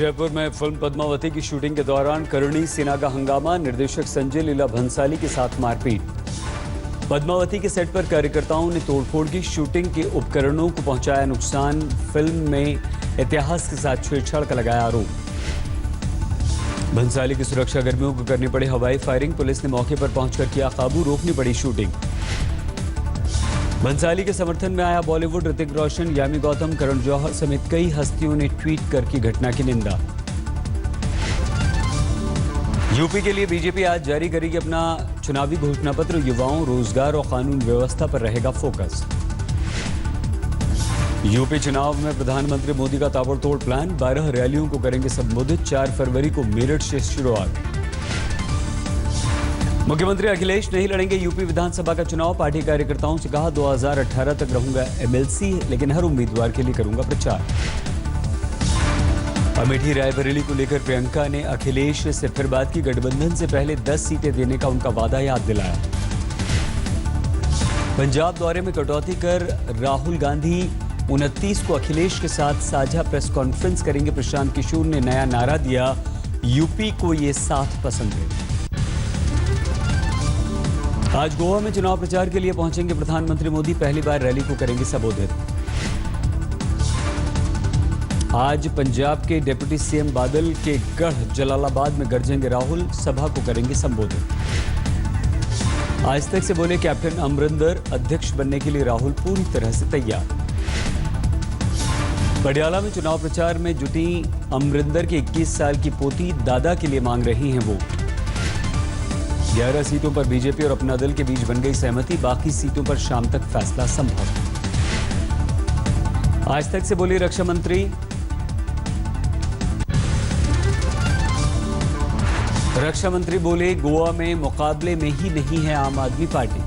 जयपुर में फिल्म पद्मावती की शूटिंग के दौरान करणी सेना का हंगामा, निर्देशक संजय लीला भंसाली के साथ मारपीट। पद्मावती के सेट पर कार्यकर्ताओं ने तोड़फोड़ की, शूटिंग के उपकरणों को पहुंचाया नुकसान, फिल्म में इतिहास के साथ छेड़छाड़ का लगाया आरोप। भंसाली की सुरक्षा कर्मियों को करनी पड़ी हवाई फायरिंग, पुलिस ने मौके पर पहुंचकर किया काबू, रोकनी पड़ी शूटिंग। भंसाली के समर्थन में आया बॉलीवुड, ऋतिक रोशन, यामी गौतम, करण जौहर समेत कई हस्तियों ने ट्वीट कर की घटना की निंदा। यूपी के लिए बीजेपी आज जारी करेगी अपना चुनावी घोषणा पत्र, युवाओं, रोजगार और कानून व्यवस्था पर रहेगा फोकस। यूपी चुनाव में प्रधानमंत्री मोदी का ताबड़तोड़ प्लान, 12 रैलियों को करेंगे संबोधित, 4 फरवरी को मेरठ से शुरुआत। मुख्यमंत्री अखिलेश नहीं लड़ेंगे यूपी विधानसभा का चुनाव, पार्टी कार्यकर्ताओं से कहा 2018 तक रहूंगा एमएलसी, लेकिन हर उम्मीदवार के लिए करूंगा प्रचार। अमेठी रायबरेली को लेकर प्रियंका ने अखिलेश से फिर बात की, गठबंधन से पहले 10 सीटें देने का उनका वादा याद दिलाया। पंजाब दौरे में कटौती कर राहुल गांधी 29 को अखिलेश के साथ साझा प्रेस कॉन्फ्रेंस करेंगे, प्रशांत किशोर ने नया नारा दिया, यूपी को ये साथ पसंद है। आज गोवा में चुनाव प्रचार के लिए पहुंचेंगे प्रधानमंत्री मोदी, पहली बार रैली को करेंगे संबोधित। आज पंजाब के डिप्टी सीएम बादल के गढ़ जलालाबाद में गरजेंगे राहुल, सभा को करेंगे संबोधित। आज तक से बोले कैप्टन अमरिंदर, अध्यक्ष बनने के लिए राहुल पूरी तरह से तैयार। पटियाला में चुनाव प्रचार में जुटी अमरिंदर की 21 साल की पोती दादा के लिए मांग रही हैं वोट। 11 सीटों पर बीजेपी और अपना दल के बीच बन गई सहमति, बाकी सीटों पर शाम तक फैसला संभव। आज तक से बोली रक्षा मंत्री, बोले गोवा में मुकाबले में ही नहीं है आम आदमी पार्टी।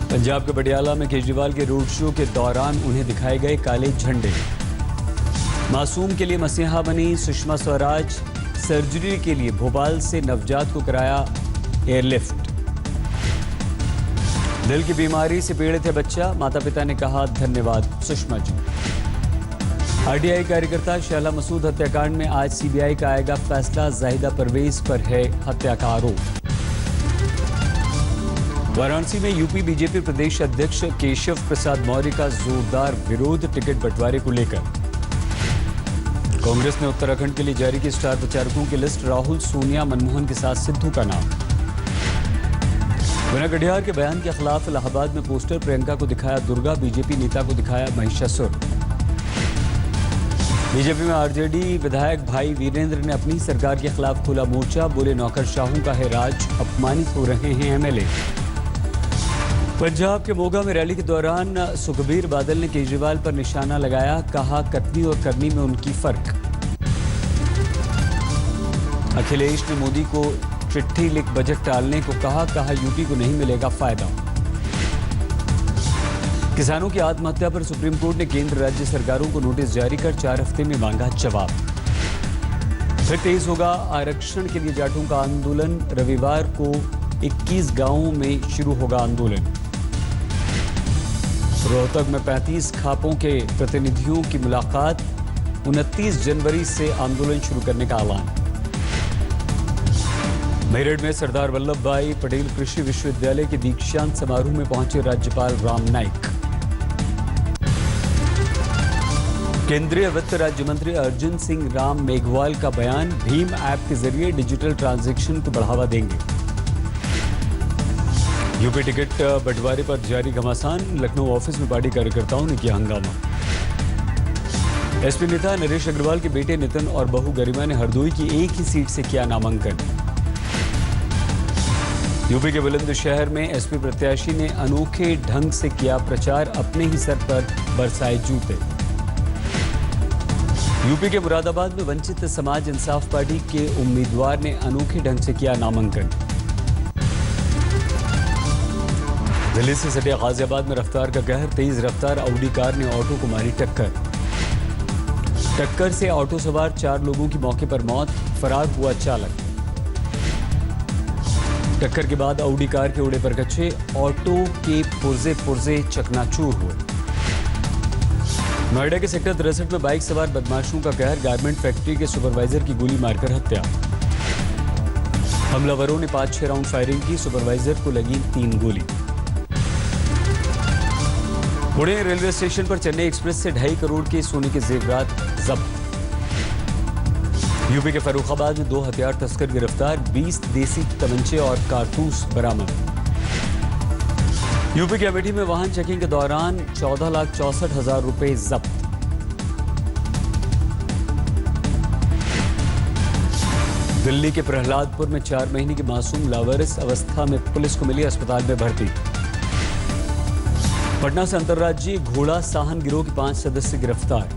पंजाब के पटियाला में केजरीवाल के रोड शो के दौरान उन्हें दिखाए गए काले झंडे। मासूम के लिए मसीहा बनी सुषमा स्वराज, सर्जरी के लिए भोपाल से नवजात को कराया एयरलिफ्ट। दिल की बीमारी से पीड़ित है बच्चा, माता पिता ने कहा धन्यवाद सुषमा जी। आरटीआई कार्यकर्ता शैला मसूद हत्याकांड में आज सीबीआई का आएगा फैसला, जाहिदा परवेज पर है हत्या का आरोप। वाराणसी में यूपी बीजेपी प्रदेश अध्यक्ष केशव प्रसाद मौर्य का जोरदार विरोध, टिकट बंटवारे को लेकर। कांग्रेस ने उत्तराखंड के लिए जारी की स्टार प्रचारकों की लिस्ट, राहुल, सोनिया, मनमोहन के साथ सिद्धू का नाम। बिना कटिहार के बयान के खिलाफ इलाहाबाद में पोस्टर, प्रियंका को दिखाया दुर्गा, बीजेपी नेता को दिखाया महिषासुर। बीजेपी में आरजेडी विधायक भाई वीरेंद्र ने अपनी सरकार के खिलाफ खोला मोर्चा, बोले नौकरशाहों का है राज, अपमानित हो रहे हैं एमएलए। पंजाब के मोगा में रैली के दौरान सुखबीर बादल ने केजरीवाल पर निशाना लगाया, कहा कथनी और करनी में उनकी फर्क। अखिलेश ने मोदी को चिट्ठी लिख बजट टालने को कहा यूपी को नहीं मिलेगा फायदा। किसानों की आत्महत्या पर सुप्रीम कोर्ट ने केंद्र राज्य सरकारों को नोटिस जारी कर 4 हफ्ते में मांगा जवाब। फिर तेज होगा आरक्षण के लिए जाटों का आंदोलन, रविवार को 21 गांवों में शुरू होगा आंदोलन। रोहतक में 35 खापों के प्रतिनिधियों की मुलाकात, 29 जनवरी से आंदोलन शुरू करने का ऐलान। मेरठ में सरदार वल्लभ भाई पटेल कृषि विश्वविद्यालय के दीक्षांत समारोह में पहुंचे राज्यपाल राम नाईक। केंद्रीय वित्त राज्य मंत्री अर्जुन सिंह राम मेघवाल का बयान, भीम ऐप के जरिए डिजिटल ट्रांजैक्शन को बढ़ावा देंगे। यूपी टिकट बंटवारे पर जारी घमासान, लखनऊ ऑफिस में पार्टी कार्यकर्ताओं ने किया हंगामा। एसपी नेता नरेश अग्रवाल के बेटे नितिन और बहू गरिमा ने हरदोई की एक ही सीट से किया नामांकन। यूपी के बुलंदशहर में एसपी प्रत्याशी ने अनोखे ढंग से किया प्रचार, अपने ही सर पर बरसाए जूते। यूपी के मुरादाबाद में वंचित समाज इंसाफ पार्टी के उम्मीदवार ने अनोखे ढंग से किया नामांकन। दिल्ली से सटे गाजियाबाद में रफ्तार का कहर, तेज रफ्तार ऑडी कार ने ऑटो को मारी टक्कर से ऑटो सवार 4 लोगों की मौके पर मौत, फरार हुआ चालक। टक्कर के बाद ऑडी कार के उड़े परखच्चे, ऑटो के पुर्जे चकनाचूर हुए। नोएडा के सेक्टर 63 में बाइक सवार बदमाशों का कहर, गारमेंट फैक्ट्री के सुपरवाइजर की गोली मारकर हत्या। हमलावरों ने 5-6 राउंड फायरिंग की, सुपरवाइजर को लगी 3 गोली। पुणे रेलवे स्टेशन पर चेन्नई एक्सप्रेस से 2.5 करोड़ के सोने के जेवरात जब्त। यूपी के फर्रुखाबाद में 2 हथियार तस्कर गिरफ्तार, 20 देसी तमंचे और कारतूस बरामद। यूपी के अमेठी में वाहन चेकिंग के दौरान 14,64,000 रुपए जब्त। दिल्ली के प्रहलादपुर में 4 महीने की मासूम लावारिस अवस्था में पुलिस को मिली, अस्पताल में भर्ती। पटना से अंतर्राज्यीय घोड़ा साहन गिरोह के 5 सदस्य गिरफ्तार।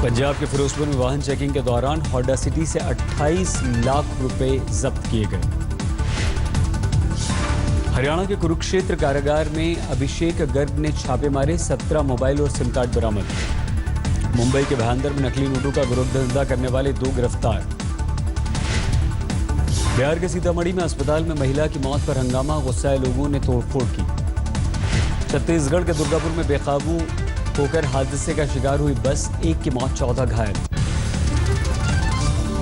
पंजाब के फिरोजपुर में वाहन चेकिंग के दौरान होंडा सिटी से 28 लाख रुपए जब्त किए गए। हरियाणा के कुरुक्षेत्र कारागार में अभिषेक गर्ग ने छापे मारे, 17 मोबाइल और सिम कार्ड बरामद। मुंबई के भाईंदर में नकली नोटों का विरोध धंधा करने वाले 2 गिरफ्तार। बिहार के सीतामढ़ी में अस्पताल में महिला की मौत पर हंगामा, गुस्साए लोगों ने तोड़फोड़ की। छत्तीसगढ़ के दुर्गापुर में बेकाबू होकर हादसे का शिकार हुई बस, 1 की मौत 14 घायल।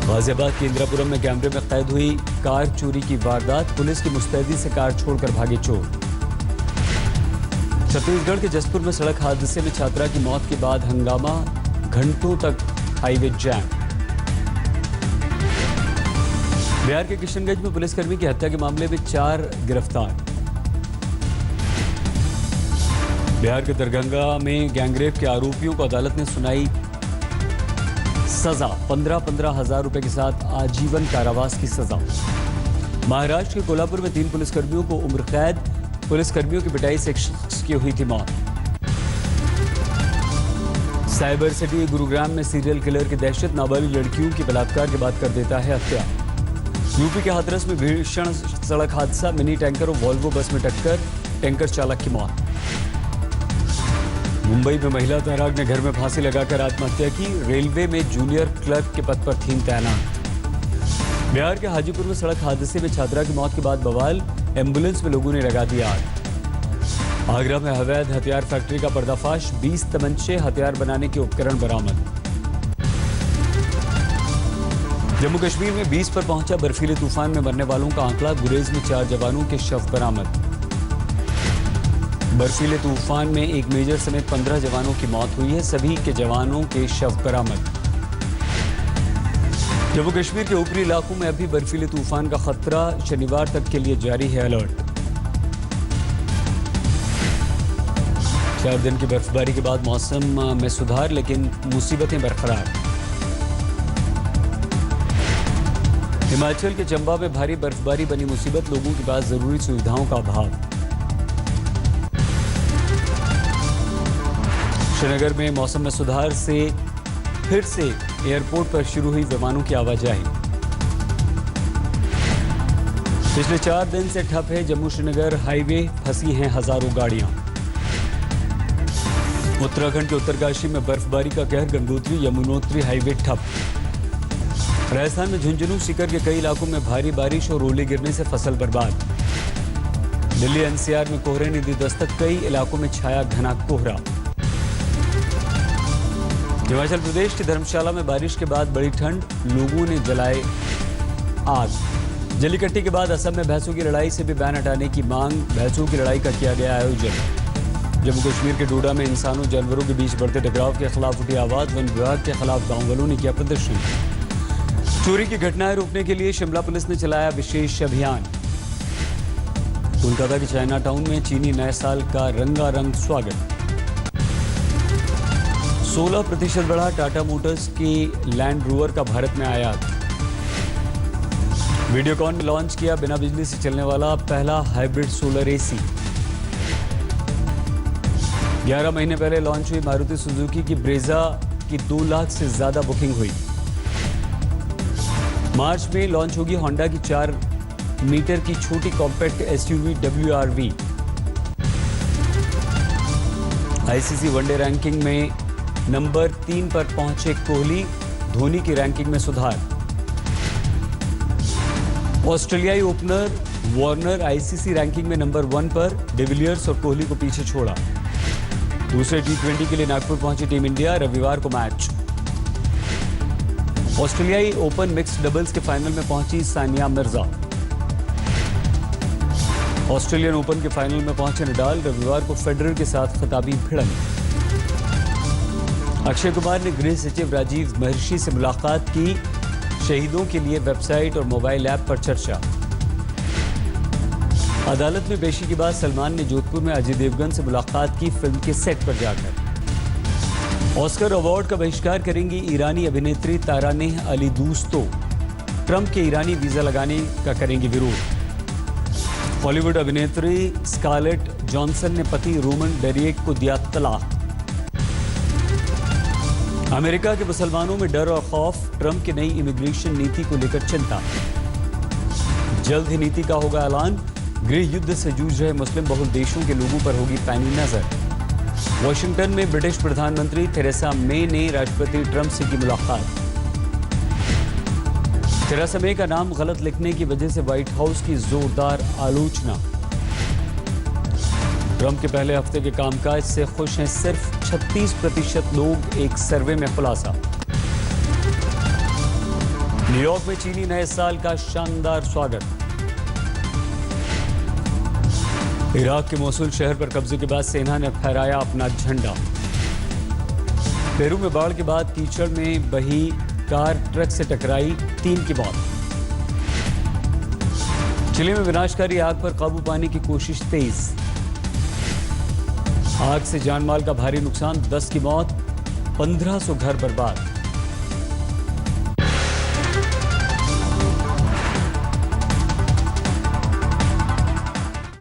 गाजियाबाद के इंदिरापुरम में कैमरे में कैद हुई कार चोरी की वारदात, पुलिस की मुस्तैदी से कार छोड़कर भागे चोर। छत्तीसगढ़ के जसपुर में सड़क हादसे में छात्रा की मौत के बाद हंगामा, घंटों तक हाईवे जैम। बिहार के किशनगंज में पुलिसकर्मी की हत्या के मामले में 4 गिरफ्तार। बिहार के दरभंगा में गैंगरेप के आरोपियों को अदालत ने सुनाई सजा, 15-15 हजार रुपए के साथ आजीवन कारावास की सजा। महाराष्ट्र के कोल्हापुर में 3 पुलिसकर्मियों को उम्र कैद, पुलिसकर्मियों की पिटाई से एक शख्स की हुई थी मौत। साइबर सिटी गुरुग्राम में सीरियल किलर की दहशत, नाबालिग लड़कियों की बलात्कार के बाद कर देता है हत्या। यूपी के हाथरस में भीषण सड़क हादसा, मिनी टैंकर और वॉल्वो बस में टक्कर, टैंकर चालक की मौत। मुंबई में महिला तैराक ने घर में फांसी लगाकर आत्महत्या की, रेलवे में जूनियर क्लर्क के पद पर थीं तैनात। बिहार के हाजीपुर में सड़क हादसे में छात्रा की मौत के बाद बवाल, एम्बुलेंस में लोगों ने लगा दी आग। आगरा में अवैध हथियार फैक्ट्री का पर्दाफाश, 20 तमंचे, हथियार बनाने के उपकरण बरामद। जम्मू कश्मीर में 20 पर पहुंचा बर्फीले तूफान में मरने वालों का आंकड़ा, गुरेज में 4 जवानों के शव बरामद। बर्फीले तूफान में एक मेजर समेत 15 जवानों की मौत हुई है, सभी के जवानों के शव बरामद। जम्मू कश्मीर के ऊपरी इलाकों में अभी बर्फीले तूफान का खतरा, शनिवार तक के लिए जारी है अलर्ट। 4 दिन की बर्फबारी के बाद मौसम में सुधार, लेकिन मुसीबतें बरकरार। हिमाचल के चंबा में भारी बर्फबारी बनी मुसीबत, लोगों के पास जरूरी सुविधाओं का अभाव। श्रीनगर में मौसम में सुधार से फिर से एयरपोर्ट पर शुरू हुई विमानों की आवाजाही। पिछले 4 दिन से ठप है जम्मू श्रीनगर हाईवे, फंसी हैं हजारों गाड़ियां। उत्तराखंड के उत्तरकाशी में बर्फबारी का कहर, गंगोत्री यमुनोत्री हाईवे ठप। राजस्थान में झुंझुनू सीकर के कई इलाकों में भारी बारिश और ओले गिरने से फसल बर्बाद। दिल्ली एनसीआर में कोहरे ने दी दस्तक, कई इलाकों में छाया घना कोहरा। हिमाचल प्रदेश की धर्मशाला में बारिश के बाद बड़ी ठंड, लोगों ने जलाए आग। जलीकट्टी के बाद असम में भैंसों की लड़ाई से भी बैन हटाने की मांग, भैंसों की लड़ाई का किया गया आयोजन। जम्मू कश्मीर के डोडा में इंसानों जानवरों के बीच बढ़ते टकराव के खिलाफ उठी आवाज, वन विभाग के खिलाफ गांव वालों ने किया प्रदर्शन। चोरी की घटनाएं रोकने के लिए शिमला पुलिस ने चलाया विशेष अभियान। कोलकाता के चाइना टाउन में चीनी नए साल का रंगारंग स्वागत। 16% बढ़ा टाटा मोटर्स की लैंड रोवर का भारत में आयात। वीडियोकॉन ने लॉन्च किया बिना बिजली से चलने वाला पहला हाइब्रिड सोलर एसी। 11 महीने पहले लॉन्च हुई मारुति सुजुकी की ब्रेजा की 2 लाख से ज्यादा बुकिंग हुई। मार्च में लॉन्च होगी होंडा की 4 मीटर की छोटी compact SUV WRV। ICC one day ranking में नंबर 3 पर पहुंचे कोहली, धोनी की रैंकिंग में सुधार। ऑस्ट्रेलियाई ओपनर वार्नर आईसीसी रैंकिंग में नंबर 1 पर, डिविलियर्स और कोहली को पीछे छोड़ा। दूसरे T20 के लिए नागपुर पहुंची टीम इंडिया, रविवार को मैच। ऑस्ट्रेलियाई ओपन मिक्स्ड डबल्स के फाइनल में पहुंची सानिया मिर्जा। ऑस्ट्रेलियन ओपन के फाइनल में पहुंचे नडाल, रविवार को फेडरर के साथ खिताबी भिड़ंत। अक्षय कुमार ने गृह सचिव राजीव महर्षि से मुलाकात की, शहीदों के लिए वेबसाइट और मोबाइल ऐप पर चर्चा। अदालत में पेशी के बाद सलमान ने जोधपुर में अजय देवगन से मुलाकात की, फिल्म के सेट पर जाकर। ऑस्कर अवार्ड का बहिष्कार करेंगी ईरानी अभिनेत्री तारानेह अली दूस्तो, ट्रंप के ईरानी वीजा लगाने का करेंगी विरोध। हॉलीवुड अभिनेत्री स्कारलेट जॉनसन ने पति रोमन डेरिएक को दिया तलाक। अमेरिका के मुसलमानों में डर और खौफ, ट्रंप की नई इमिग्रेशन नीति को लेकर चिंता। जल्द ही नीति का होगा ऐलान, गृह युद्ध से जूझ रहे मुस्लिम बहुल देशों के लोगों पर होगी पैनी नजर। वॉशिंगटन में ब्रिटिश प्रधानमंत्री थेरेसा मे ने राष्ट्रपति ट्रंप से की मुलाकात। थेरेसा मे का नाम गलत लिखने की वजह से व्हाइट हाउस की जोरदार आलोचना। ट्रंप के पहले हफ्ते के कामकाज से खुश हैं सिर्फ 36% लोग, एक सर्वे में खुलासा। न्यूयॉर्क में चीनी नए साल का शानदार स्वागत। इराक के मोसुल शहर पर कब्जे के बाद सेना ने फहराया अपना झंडा। पेरू में बाढ़ के बाद कीचड़ में बही कार ट्रक से टकराई, 3 की मौत। चिली में विनाशकारी आग पर काबू पाने की कोशिश तेज। आग से जानमाल का भारी नुकसान, 10 की मौत, 1500 घर बर्बाद।